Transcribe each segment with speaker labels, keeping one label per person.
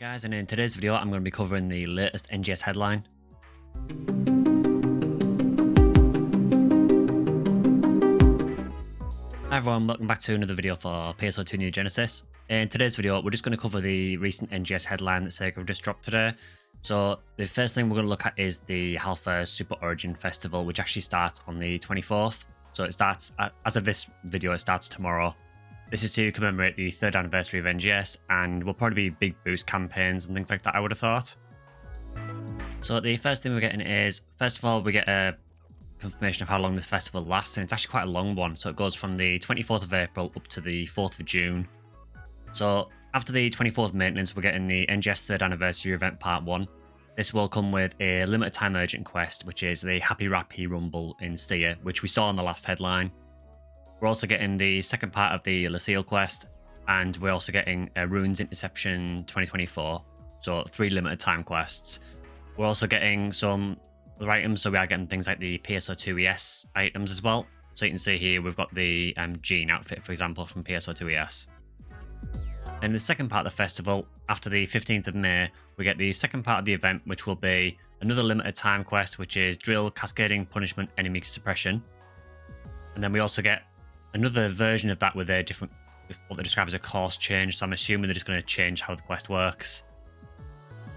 Speaker 1: Hi guys, and in today's video I'm going to be covering the latest NGS headline. Hi everyone, welcome back to another video for PSO2 New Genesis. In today's video we're just going to cover the recent NGS headline that SEGA have just dropped today. So the first thing we're going to look at is the Alpha Super Origin Festival, which actually starts on the 24th. So it starts, as of this video, it starts tomorrow. This is to commemorate the 3rd anniversary of NGS, and will probably be big boost campaigns and things like that, I would have thought. So the first thing we're getting is, first of all, we get a confirmation of how long this festival lasts, and it's actually quite a long one. So it goes from the 24th of April up to the 4th of June. So after the 24th maintenance, we're getting the NGS 3rd anniversary event part 1. This will come with a limited time urgent quest, which is the Happy Rappy Rumble in Steer, which we saw in the last headline. We're also getting the second part of the Lucille quest, and we're also getting Runes Interception 2024, so 3 limited time quests. We're also getting some other items, so we are getting things like the PSO2 ES items as well. So you can see here we've got the Gene outfit, for example, from PSO2 ES. Then the second part of the festival, after the 15th of May, we get the second part of the event, which will be another limited time quest, which is Drill Cascading Punishment Enemy Suppression. And then we also get another version of that with a different, what they describe as a course change. So I'm assuming they're just going to change how the quest works.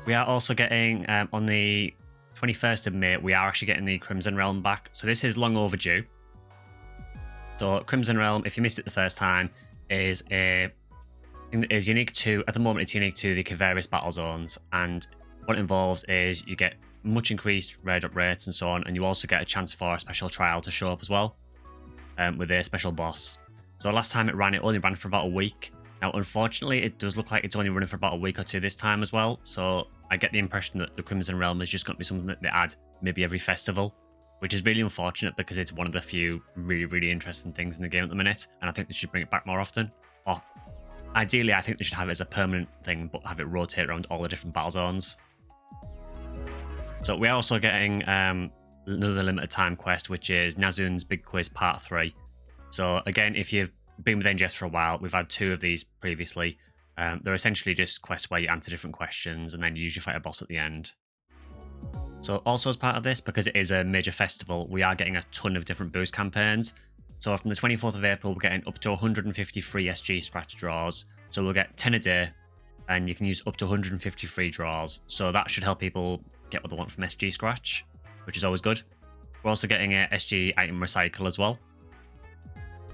Speaker 1: We are also getting, on the 21st of May, we are actually getting the Crimson Realm back. So this is long overdue. So Crimson Realm, if you missed it the first time, is a thing that is unique to, at the moment it's unique to the Caveris battle zones. And what it involves is you get much increased rare drop rates and so on. And you also get a chance for a special trial to show up as well. With a special boss. So last time it only ran for about a week. Now, unfortunately, it does look like it's only running for about a week or two this time as well. So I get the impression that the Crimson Realm is just going to be something that they add maybe every festival, which is really unfortunate because it's one of the few really, really interesting things in the game at the minute. And I think they should bring it back more often. Or ideally, I think they should have it as a permanent thing, but have it rotate around all the different battle zones. So we are also getting another limited time quest, which is Nazun's Big Quiz Part 3. So again, if you've been with NGS for a while, we've had 2 of these previously. They're essentially just quests where you answer different questions and then you usually fight a boss at the end. So also as part of this, because it is a major festival, we are getting a ton of different boost campaigns. So from the 24th of April, we're getting up to 150 free SG scratch draws. So we'll get 10 a day and you can use up to 150 free draws. So that should help people get what they want from SG scratch, which is always good. We're also getting a SG item recycle as well.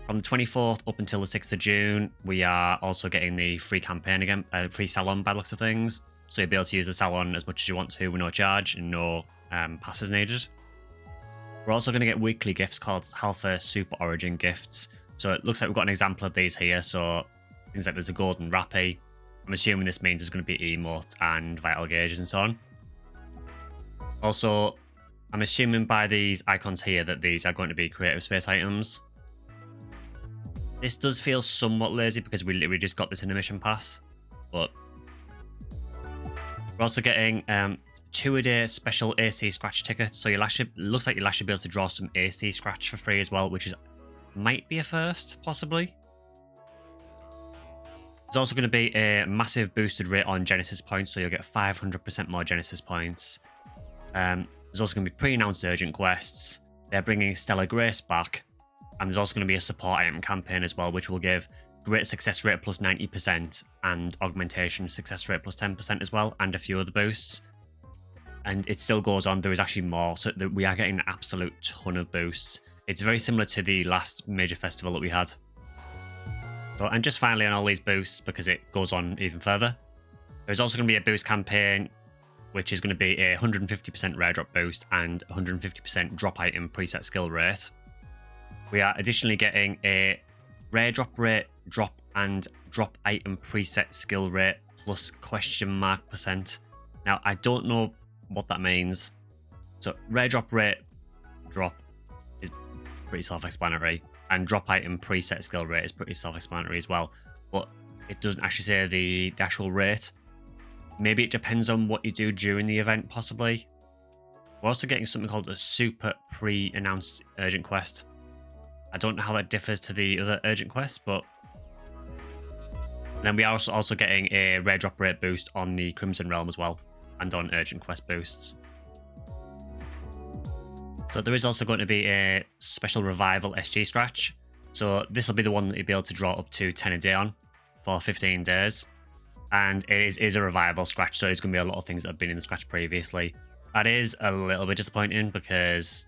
Speaker 1: From the 24th up until the 6th of June, we are also getting the free campaign again, free salon by the looks of things. So you'll be able to use the salon as much as you want to with no charge and no passes needed. We're also going to get weekly gifts called Alpha Super Origin gifts. So it looks like we've got an example of these here. So things like there's a golden rappy. I'm assuming this means there's going to be emotes and vital gauges and so on. Also, I'm assuming by these icons here that these are going to be creative space items. This does feel somewhat lazy because we literally just got this in a mission pass, but we're also getting 2 a day special AC scratch tickets. So looks like you'll actually be able to draw some AC scratch for free as well, which might be a first, possibly. There's also going to be a massive boosted rate on Genesis points, so you'll get 500% more Genesis points. There's also going to be pre-announced urgent quests. They're bringing Stellar Grace back. And there's also going to be a support item campaign as well, which will give great success rate plus 90% and augmentation success rate plus 10% as well, and a few other boosts. And it still goes on. There is actually more. So we are getting an absolute ton of boosts. It's very similar to the last major festival that we had. So, and just finally on all these boosts, because it goes on even further, there's also going to be a boost campaign, which is going to be a 150% rare drop boost and 150% drop item preset skill rate. We are additionally getting a rare drop rate, drop and drop item preset skill rate plus question mark %. Now, I don't know what that means. So rare drop rate, drop is pretty self-explanatory, and drop item preset skill rate is pretty self-explanatory as well, but it doesn't actually say the actual rate. Maybe it depends on what you do during the event, possibly. We're also getting something called a super pre-announced urgent quest. I don't know how that differs to the other urgent quests, but And then we are also getting a rare drop rate boost on the Crimson Realm as well, and on urgent quest boosts. So there is also going to be a special revival SG scratch. So this will be the one that you'll be able to draw up to 10 a day on for 15 days. And it is a revival scratch, so it's going to be a lot of things that have been in the scratch previously. That is a little bit disappointing because,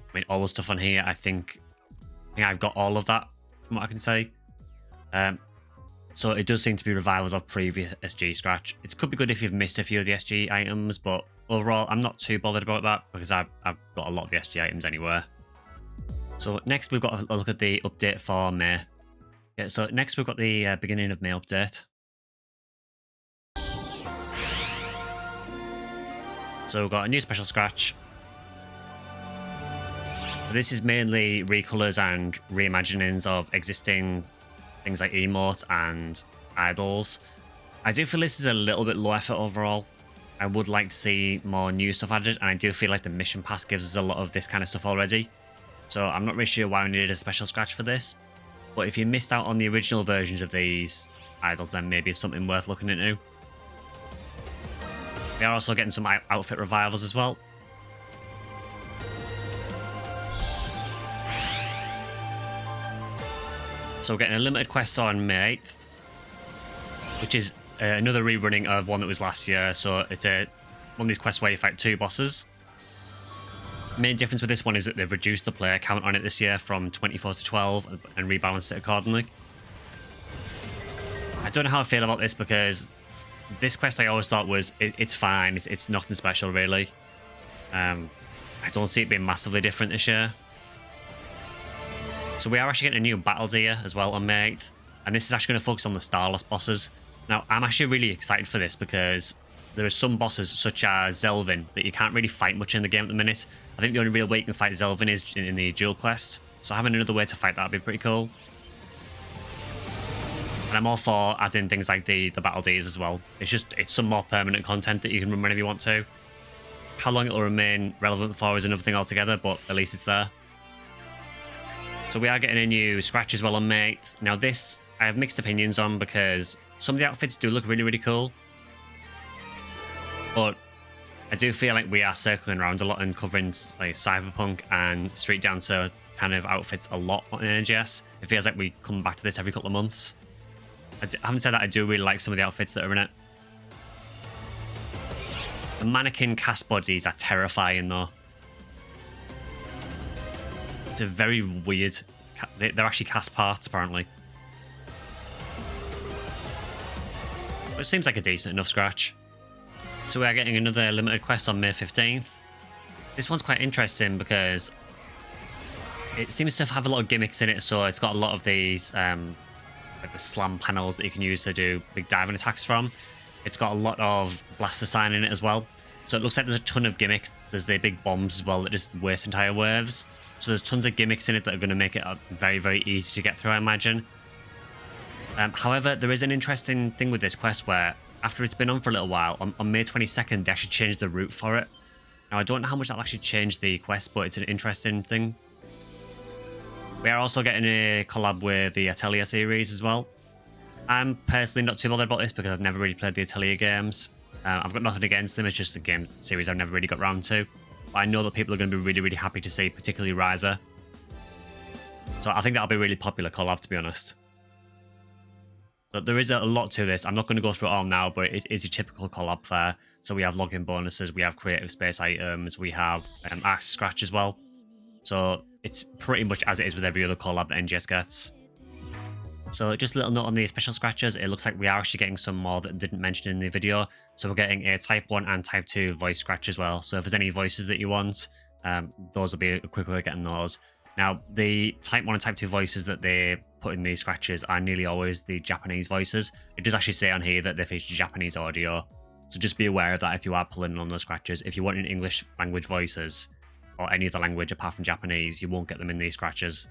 Speaker 1: I mean, all the stuff on here, I think I've got all of that from what I can say. So it does seem to be revivals of previous SG scratch. It could be good if you've missed a few of the SG items, but overall, I'm not too bothered about that because I've got a lot of the SG items anywhere. So next, we've got a look at the update for May. Yeah, so next, we've got the beginning of May update. So we've got a new special scratch. This is mainly recolors and reimaginings of existing things like emotes and idols. I do feel this is a little bit low effort overall. I would like to see more new stuff added, and I do feel like the mission pass gives us a lot of this kind of stuff already. So I'm not really sure why we needed a special scratch for this. But if you missed out on the original versions of these idols, then maybe it's something worth looking into. We are also getting some outfit revivals as well. So we're getting a limited quest on May 8th, which is another rerunning of one that was last year. So it's one of these quests where you fight 2 bosses. Main difference with this one is that they've reduced the player count on it this year from 24 to 12 and rebalanced it accordingly. I don't know how I feel about this because this quest I always thought was, it's fine, it's nothing special really. I don't see it being massively different this year. So we are actually getting a new battle deer as well on May 8th, and this is actually going to focus on the Starless bosses. Now, I'm actually really excited for this because there are some bosses such as Zelvin that you can't really fight much in the game at the minute. I think the only real way you can fight Zelvin is in the dual quest, so having another way to fight that would be pretty cool. And I'm all for adding things like the battle deers as well. It's some more permanent content that you can run whenever you want to. How long it will remain relevant for is another thing altogether, but at least it's there. So we are getting a new scratch as well on May 8th. Now this, I have mixed opinions on because some of the outfits do look really, really cool. But I do feel like we are circling around a lot and covering like Cyberpunk and Street Dancer kind of outfits a lot on NGS. It feels like we come back to this every couple of months. Having said that, I do really like some of the outfits that are in it. The mannequin cast bodies are terrifying though. It's a very weird... They're actually cast parts apparently. But it seems like a decent enough scratch. So we are getting another limited quest on May 15th. This one's quite interesting because it seems to have a lot of gimmicks in it. So it's got a lot of these... like the slam panels that you can use to do big diving attacks from. It's got a lot of blaster sign in it as well. So it looks like there's a ton of gimmicks. There's the big bombs as well that just waste entire waves. So there's tons of gimmicks in it that are going to make it very, very easy to get through, I imagine. However, there is an interesting thing with this quest where after it's been on for a little while, on May 22nd, they actually changed the route for it. Now, I don't know how much that'll actually change the quest, but it's an interesting thing. We are also getting a collab with the Atelier series as well. I'm personally not too bothered about this because I've never really played the Atelier games. I've got nothing against them, it's just a game series I've never really got around to. But I know that people are going to be really, really happy to see, particularly Ryza. So I think that'll be a really popular collab, to be honest. But there is a lot to this. I'm not going to go through it all now, but it is a typical collab fair. So we have login bonuses, we have creative space items, we have Axe Scratch as well. So it's pretty much as it is with every other collab that NGS gets. So just a little note on the special scratches. It looks like we are actually getting some more that didn't mention in the video. So we're getting a Type 1 and Type 2 voice scratch as well. So if there's any voices that you want, those will be a quick way of getting those. Now, the Type 1 and Type 2 voices that they put in these scratches are nearly always the Japanese voices. It does actually say on here that they feature Japanese audio. So just be aware of that if you are pulling on those scratches. If you want in English language voices, or any other language apart from Japanese, you won't get them in these scratches.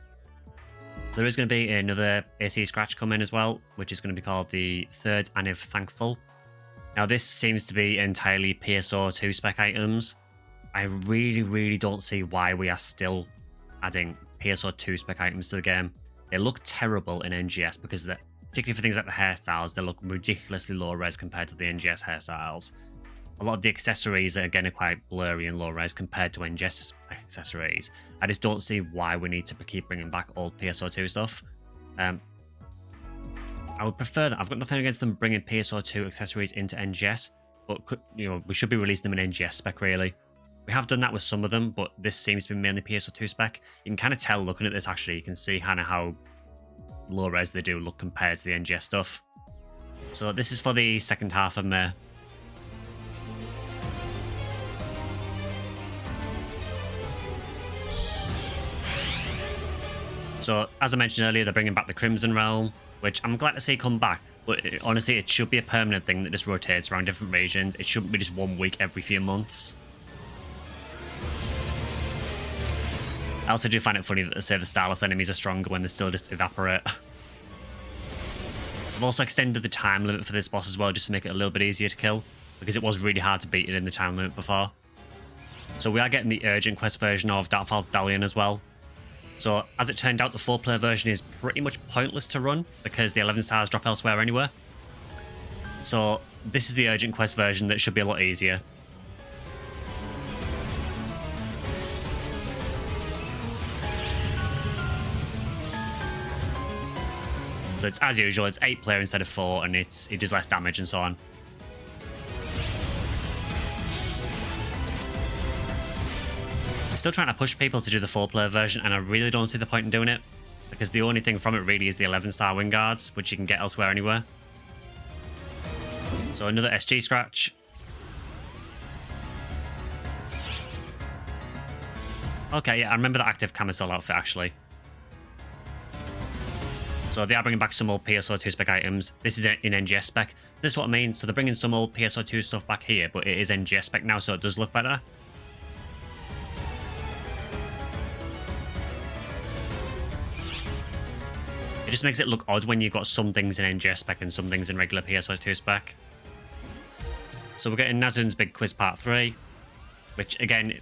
Speaker 1: So there is going to be another AC scratch coming as well, which is going to be called the Third Aniv Thankful. Now this seems to be entirely PSO2 spec items. I really, really don't see why we are still adding PSO2 spec items to the game. They look terrible in NGS because particularly for things like the hairstyles. They look ridiculously low res compared to the NGS hairstyles. A lot of the accessories again are quite blurry and low res compared to NGS accessories. I just don't see why we need to keep bringing back old PSO2 stuff. I would prefer that. I've got nothing against them bringing PSO2 accessories into NGS, but we should be releasing them in NGS spec really. We have done that with some of them, but this seems to be mainly PSO2 spec. You can kind of tell looking at this actually. You can see kind of how low res they do look compared to the NGS stuff. So this is for the second half of May. So, as I mentioned earlier, they're bringing back the Crimson Realm, which I'm glad to see come back. But honestly, it should be a permanent thing that just rotates around different regions. It shouldn't be just 1 week every few months. I also do find it funny that they say the Starless enemies are stronger when they still just evaporate. I've also extended the time limit for this boss as well, just to make it a little bit easier to kill, because it was really hard to beat it in the time limit before. So we are getting the urgent quest version of Darkfall Stallion as well. So, as it turned out, the 4-player version is pretty much pointless to run because the 11 stars drop elsewhere anyway. So, this is the urgent quest version that should be a lot easier. So, it's as usual, it's 8-player instead of 4, and it does less damage and so on. Still trying to push people to do the 4-player version, and I really don't see the point in doing it because the only thing from it really is the 11-star wing guards, which you can get elsewhere anywhere. So another SG scratch. Okay, yeah, I remember the active camisole outfit actually. So they are bringing back some old PSO2 spec items. This is in NGS spec. This is what I mean. So they're bringing some old PSO2 stuff back here, but it is NGS spec now, so it does look better. It just makes it look odd when you've got some things in NGS spec and some things in regular PSO2 spec. So we're getting Nazun's Big Quiz Part 3, which again,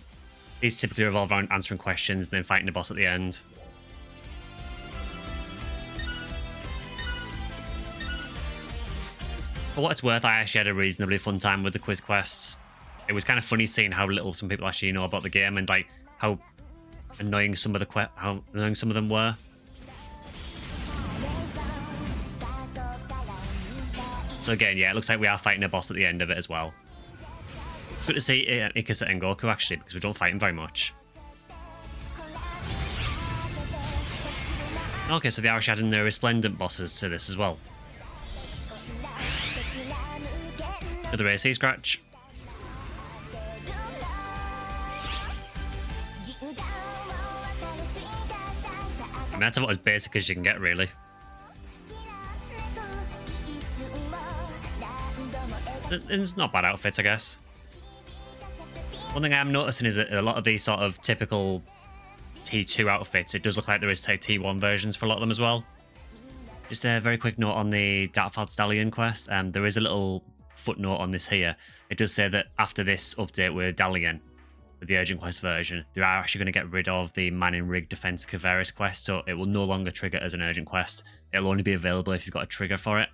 Speaker 1: these typically revolve around answering questions, then fighting the boss at the end. For what it's worth, I actually had a reasonably fun time with the quiz quests. It was kind of funny seeing how little some people actually know about the game and like how annoying some of them were. So again, yeah, it looks like we are fighting a boss at the end of it as well. Good to see Ikusa and Goku actually, because we don't fight him very much. Okay, so they are adding the resplendent bosses to this as well. Another AC scratch. I mean, that's about as basic as you can get, really. It's not bad outfits, I guess. One thing I am noticing is that a lot of these sort of typical T2 outfits, it does look like there is T1 versions for a lot of them as well. Just a very quick note on the Darkfall Stallion quest. There is a little footnote on this here. It does say that after this update with Dalian, with the urgent quest version, they are actually going to get rid of the Man in Rig Defense Caveris quest, so it will no longer trigger as an urgent quest. It'll only be available if you've got a trigger for it.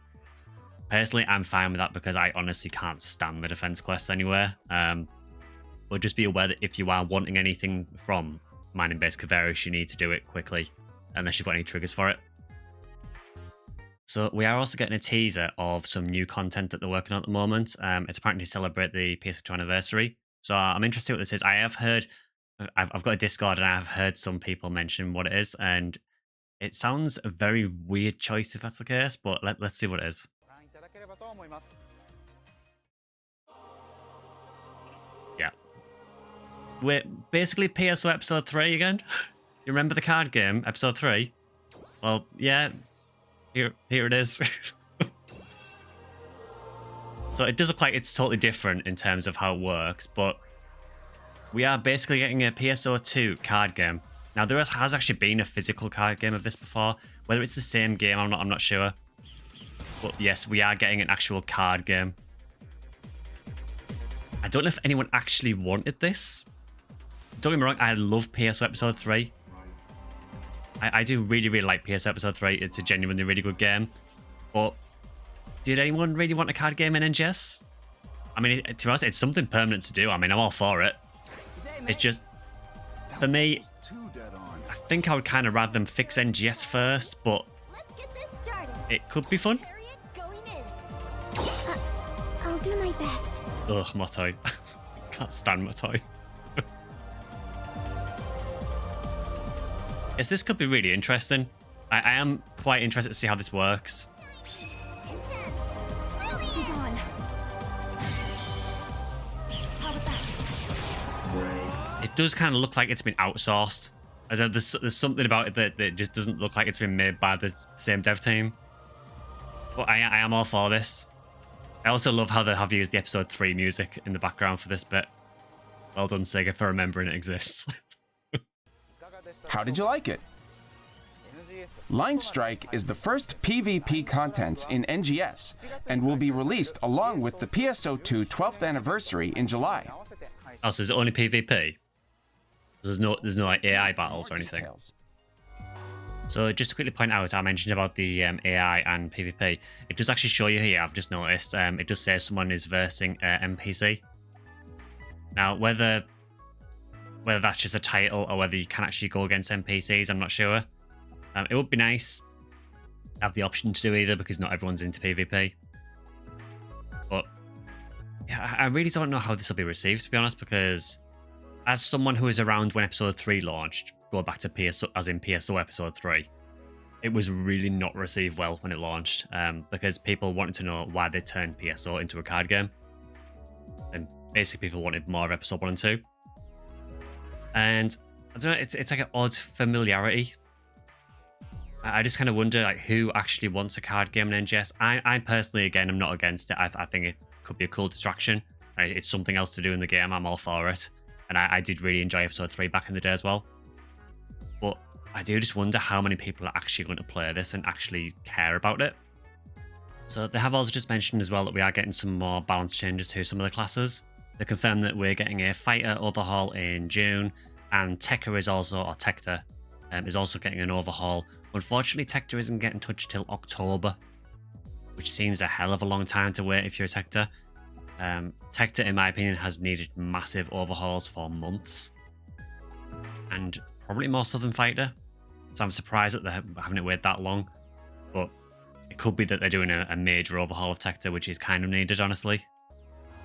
Speaker 1: Personally, I'm fine with that because I honestly can't stand the defense quests anywhere. But just be aware that if you are wanting anything from mining-based Caveris, you need to do it quickly, unless you've got any triggers for it. So we are also getting a teaser of some new content that they're working on at the moment. It's apparently to celebrate the PSO2 anniversary. So I'm interested what this is. I have heard, I've got a Discord and I have heard some people mention what it is, and it sounds a very weird choice if that's the case, but let's see what it is. Yeah. We're basically PSO episode 3 again. You remember the card game, episode 3? Well, yeah, here it is. So it does look like it's totally different in terms of how it works, but we are basically getting a PSO2 card game. Now, there has actually been a physical card game of this before. Whether it's the same game, I'm not sure. But yes, we are getting an actual card game. I don't know if anyone actually wanted this. Don't get me wrong, I love PSO Episode 3. I do really, really like PSO Episode 3. It's a genuinely really good game. But did anyone really want a card game in NGS? I mean, to be honest, it's something permanent to do. I mean, I'm all for it. It's just, for me, I think I would kind of rather them fix NGS first, but it could be fun.
Speaker 2: I'll do my best.
Speaker 1: Ugh, Motto. Can't stand Motto. Yes, this could be really interesting. I am quite interested to see how this works. It does kind of look like it's been outsourced. I don't, there's something about it that just doesn't look like it's been made by the same dev team. But I am all for this. I also love how they have used the episode 3 music in the background for this bit. Well done, Sega, for remembering it exists.
Speaker 3: How did you like it? Line Strike is the first PvP contents in NGS and will be released along with the PSO2 12th anniversary in July.
Speaker 1: Oh, so is it only PvP? There's no like AI battles or anything. So just to quickly point out, I mentioned about the AI and PvP. It does actually show you here, I've just noticed, it does say someone is versing NPC. Now, whether that's just a title or whether you can actually go against NPCs, I'm not sure. It would be nice to have the option to do either because not everyone's into PvP. But yeah, I really don't know how this will be received, to be honest, because as someone who was around when episode 3 launched, go back to PSO, as in PSO episode 3, it was really not received well when it launched because people wanted to know why they turned PSO into a card game. And basically people wanted more of episode 1 and 2. And I don't know, it's like an odd familiarity. I just kind of wonder like who actually wants a card game in NGS. I personally, again, I'm not against it. I think it could be a cool distraction. It's something else to do in the game. I'm all for it. And I did really enjoy episode 3 back in the day as well. But I do just wonder how many people are actually going to play this and actually care about it. So they have also just mentioned as well that we are getting some more balance changes to some of the classes. They confirmed that we're getting a fighter overhaul in June, and Tekka is also, or Tekta, is also getting an overhaul. Unfortunately, Tekta isn't getting touched till October, which seems a hell of a long time to wait if you're a Tekta. Tekta, in my opinion, has needed massive overhauls for months, and probably more so than Fighter. So I'm surprised that they're having to wait that long, but it could be that they're doing a major overhaul of Tekta, which is kind of needed, honestly.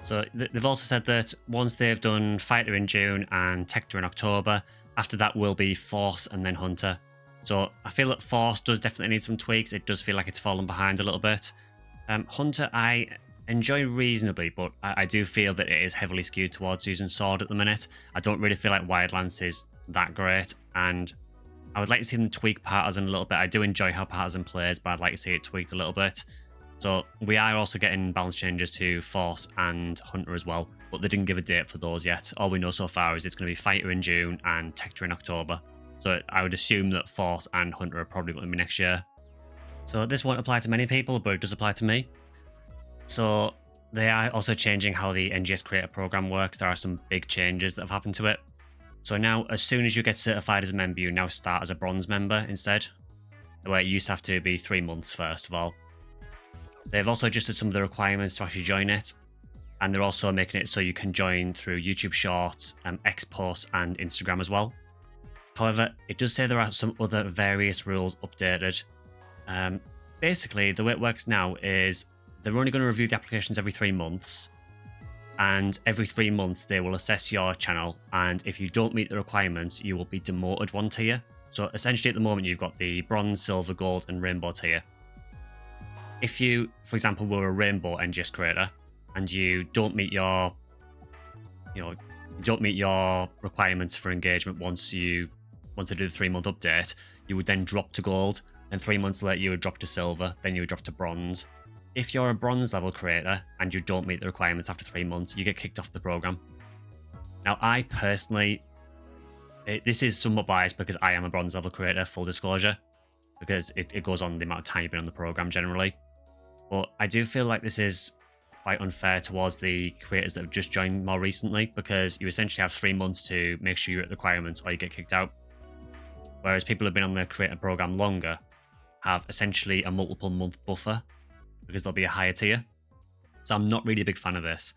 Speaker 1: So they've also said that once they've done Fighter in June and Tekta in October, after that will be Force and then Hunter. So I feel that Force does definitely need some tweaks. It does feel like it's fallen behind a little bit. Hunter I enjoy reasonably, but I do feel that it is heavily skewed towards using sword at the minute. I don't really feel like Wild Lance is that great, and I would like to see them tweak Partisan a little bit. I do enjoy how Partisan plays, but I'd like to see it tweaked a little bit. So we are also getting balance changes to Force and Hunter as well, but they didn't give a date for those yet. All we know so far is it's going to be Fighter in June and Tekta in October. So I would assume that Force and Hunter are probably going to be next year. So this won't apply to many people, but it does apply to me. So they are also changing how the NGS Creator program works. There are some big changes that have happened to it. So now, as soon as you get certified as a member, you now start as a bronze member instead, where it used to have to be 3 months first of all. They've also adjusted some of the requirements to actually join it, and they're also making it so you can join through YouTube Shorts, X Posts, and Instagram as well. However, it does say there are some other various rules updated. Basically, the way it works now is they're only going to review the applications every 3 months, and every 3 months they will assess your channel, and if you don't meet the requirements, you will be demoted 1 tier. So essentially at the moment you've got the bronze, silver, gold, and rainbow tier. If you, for example, were a rainbow NGS creator and you don't meet your, you don't meet your requirements for engagement once you do the 3 month update, you would then drop to gold, and 3 months later you would drop to silver, then you would drop to bronze. If you're a bronze level creator and you don't meet the requirements after 3 months, you get kicked off the program. Now, I personally, this is somewhat biased because I am a bronze level creator, full disclosure, because it goes on the amount of time you've been on the program generally. But I do feel like this is quite unfair towards the creators that have just joined more recently, because you essentially have 3 months to make sure you're at the requirements or you get kicked out. Whereas people who have been on the creator program longer have essentially a multiple month buffer because there'll be a higher tier. So I'm not really a big fan of this.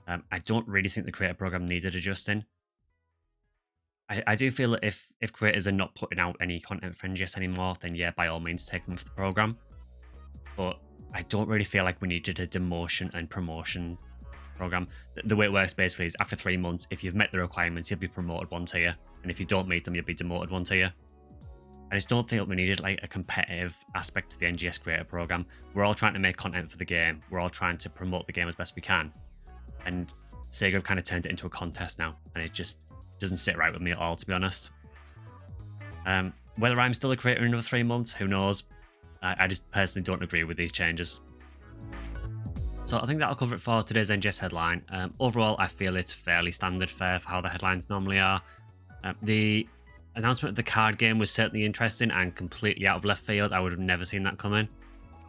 Speaker 1: I don't really think the creator program needed adjusting. I do feel that if creators are not putting out any content for NGS anymore, then yeah, by all means take them off the program. But I don't really feel like we needed a demotion and promotion program. The way it works basically is after 3 months, if you've met the requirements, you'll be promoted 1 tier. And if you don't meet them, you'll be demoted 1 tier. I just don't think we needed like a competitive aspect to the NGS Creator program. We're all trying to make content for the game. We're all trying to promote the game as best we can. And SEGA have kind of turned it into a contest now, and it just doesn't sit right with me at all, to be honest. Whether I'm still a creator in another 3 months, who knows? I just personally don't agree with these changes. So I think that'll cover it for today's NGS headline. Overall, I feel it's fairly standard fare for how the headlines normally are. The announcement of the card game was certainly interesting and completely out of left field. I would have never seen that coming.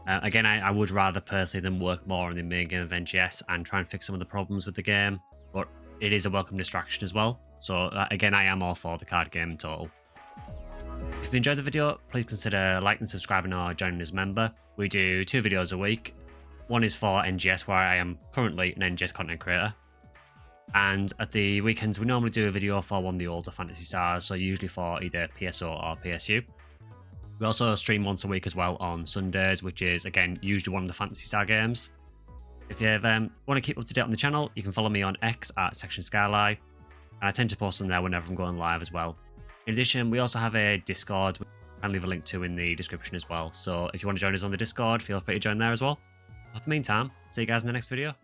Speaker 1: Again, I would rather personally than work more on the main game of NGS and try and fix some of the problems with the game, but it is a welcome distraction as well. So again, I am all for the card game in total. If you enjoyed the video, please consider liking, subscribing, or joining as a member. We do 2 videos a week. One is for NGS, where I am currently an NGS content creator. And at the weekends, we normally do a video for one of the older Phantasy Stars, so usually for either PSO or PSU. We also stream once a week as well on Sundays, which is, again, usually one of the Phantasy Star games. If you want to keep up to date on the channel, you can follow me on X at @SectionSkyline, and I tend to post them there whenever I'm going live as well. In addition, we also have a Discord, which I can leave a link to in the description as well. So if you want to join us on the Discord, feel free to join there as well. For the meantime, see you guys in the next video.